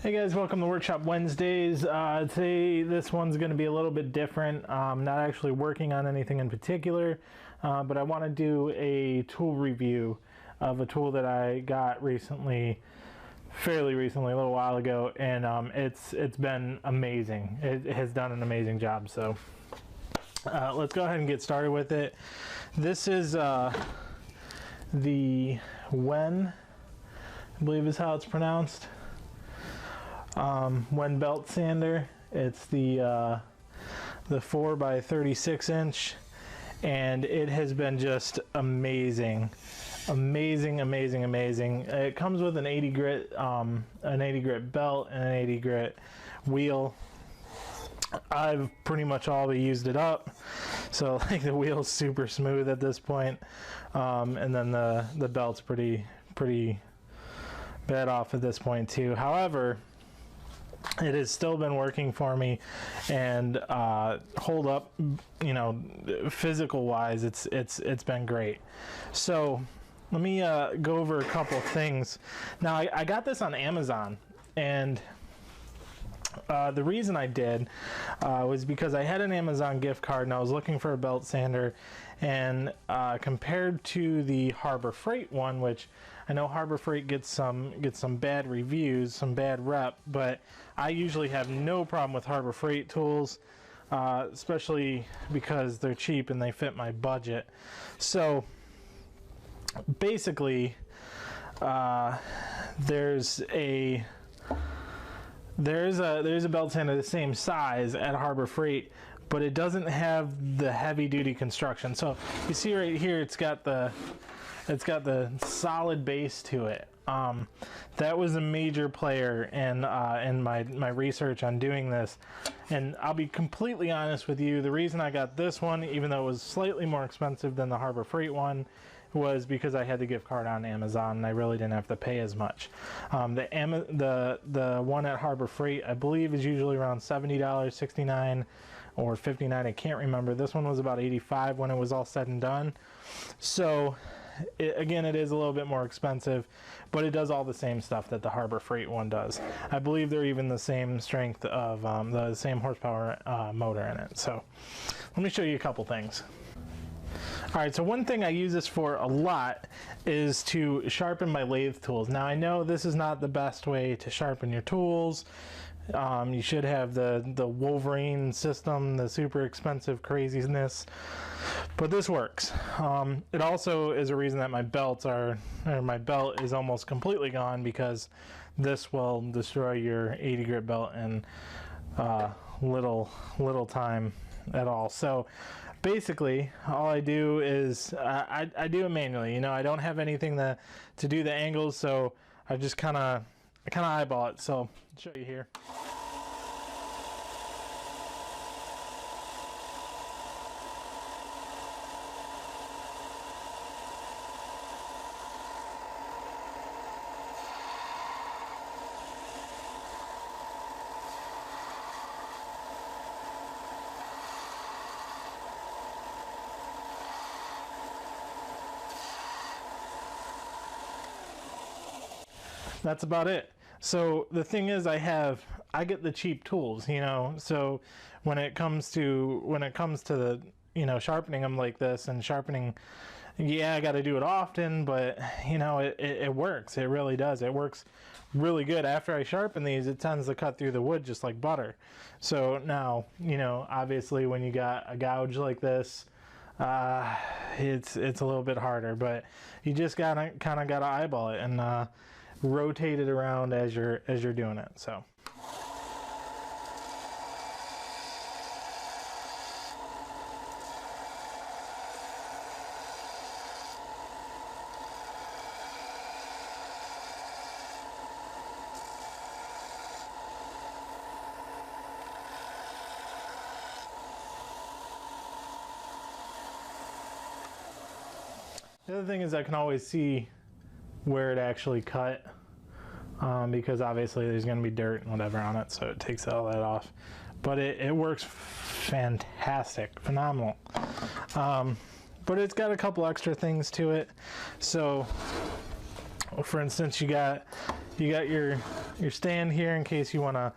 Hey guys, welcome to Workshop Wednesdays. Today this one's going to be a little bit different. Not actually working on anything in particular, but I want to do a tool review of a tool that I got recently, fairly recently, a little while ago, and it's been amazing. It has done an amazing job. So let's go ahead and get started with it. This is the WEN, I believe is how it's pronounced. WEN Belt Sander. It's the 4 by 36 inch, and it has been just amazing. It comes with an 80 grit belt and an 80 grit wheel. I've pretty much all but used it up, so like the wheel's super smooth at this point, and then the belt's pretty bad off at this point too. However, it has still been working for me, and hold up, you know, physical wise, it's been great. So let me go over a couple things. Now I got this on Amazon, and the reason I did was because I had an Amazon gift card and I was looking for a belt sander, and compared to the Harbor Freight one, which I know Harbor Freight gets some bad reviews, some bad rep, but I usually have no problem with Harbor Freight tools, especially because they're cheap and they fit my budget. So basically, there's a belt sander the same size at Harbor Freight, but it doesn't have the heavy duty construction. So you see right here, it's got the solid base to it. That was a major player in my research on doing this. And I'll be completely honest with you, the reason I got this one, even though it was slightly more expensive than the Harbor Freight one, was because I had the gift card on Amazon and I really didn't have to pay as much. The one at Harbor Freight, I believe, is usually around $70, $69 or $59. I can't remember. This one was about $85 when it was all said and done. So again, it is a little bit more expensive, but it does all the same stuff that the Harbor Freight one does. I believe they're even the same strength of the same horsepower motor in it. So let me show you a couple things. Alright, so one thing I use this for a lot is to sharpen my lathe tools. Now I know this is not the best way to sharpen your tools. You should have the Wolverine system, the super expensive craziness, but this works. It also is a reason that my belt is almost completely gone, because this will destroy your 80 grit belt in little time at all. So basically all I do is I do it manually. You know, I don't have anything to do the angles, so I just kind of eyeball it. So I'll show you here. That's about it. So the thing is, I get the cheap tools, you know. So when it comes to the, you know, sharpening them like this and sharpening, yeah, I got to do it often, but you know, it works. It really does. It works really good. After I sharpen these, it tends to cut through the wood just like butter. So now, you know, obviously when you got a gouge like this, it's a little bit harder, but you just kind of gotta eyeball it and rotate it around as you're doing it. So the other thing is I can always see where it actually cut, because obviously there's going to be dirt and whatever on it, so it takes all that off. But it works fantastic, phenomenal. But it's got a couple extra things to it. So for instance, you got your stand here in case you wanna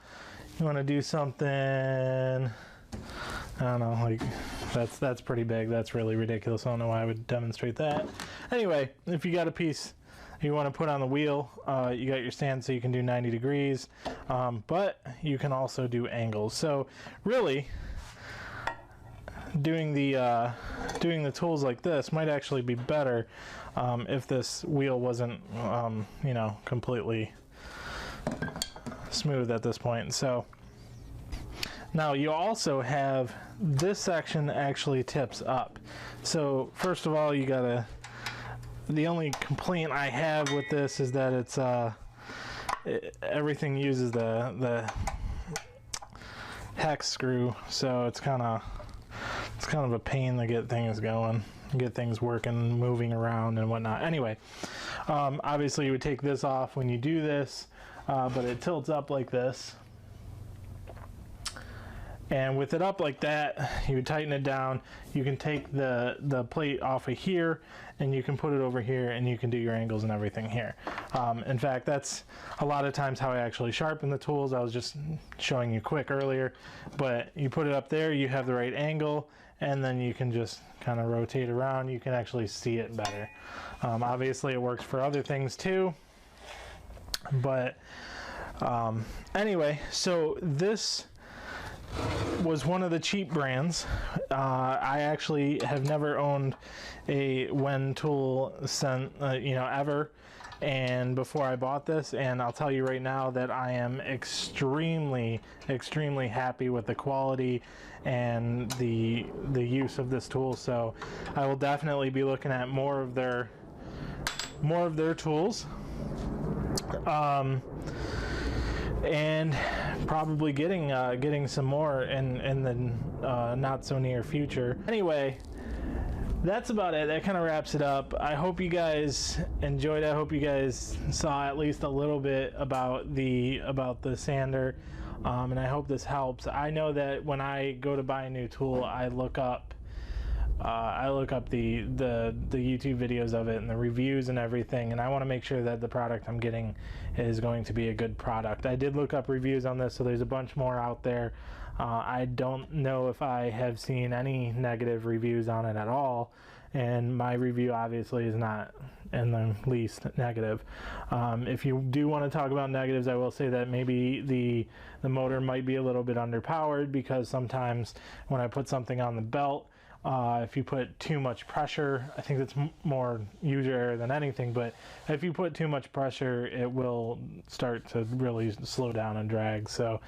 do something. I don't know, like that's pretty big. That's really ridiculous. I don't know why I would demonstrate that. Anyway, if you got a piece you want to put on the wheel, you got your stand so you can do 90 degrees, but you can also do angles. So really, doing the tools like this might actually be better if this wheel wasn't you know, completely smooth at this point. So now you also have this section actually tips up. So first of all, you gotta, the only complaint I have with this is that it's everything uses the hex screw, so it's kind of a pain to get things going, get things working, moving around and whatnot. Anyway, obviously you would take this off when you do this, but it tilts up like this. And with it up like that, you would tighten it down. You can take the plate off of here and you can put it over here and you can do your angles and everything here. In fact, that's a lot of times how I actually sharpen the tools. I was just showing you quick earlier, but you put it up there, you have the right angle, and then you can just kind of rotate around. You can actually see it better. Obviously it works for other things too, but anyway, so this was one of the cheap brands. I actually have never owned a WEN tool you know, ever, and before I bought this, and I'll tell you right now that I am extremely happy with the quality and the use of this tool. So I will definitely be looking at more of their tools, and probably getting some more in the not so near future. Anyway, that's about it. That kind of wraps it up. I hope you guys enjoyed it. I hope you guys saw at least a little bit about the sander, and I hope this helps. I know that when I go to buy a new tool, I look up the YouTube videos of it and the reviews and everything, and I want to make sure that the product I'm getting is going to be a good product. I did look up reviews on this, so there's a bunch more out there. I don't know if I have seen any negative reviews on it at all, and my review obviously is not in the least negative. If you do want to talk about negatives, I will say that maybe the motor might be a little bit underpowered, because sometimes when I put something on the belt, if you put too much pressure, I think that's more user error than anything, but if you put too much pressure, it will start to really slow down and drag. So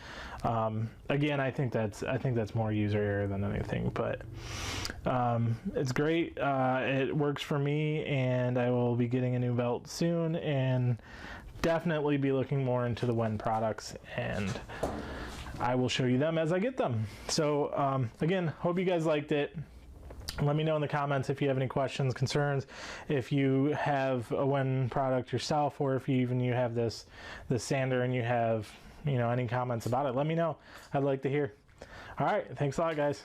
again, I think that's more user error than anything, but it's great. It works for me, and I will be getting a new belt soon, and definitely be looking more into the WEN products, and I will show you them as I get them. So again, hope you guys liked it. Let me know in the comments if you have any questions, concerns, if you have a WEN product yourself, or if you have this sander and you have, you know, any comments about it. Let me know. I'd like to hear. All right, thanks a lot, guys.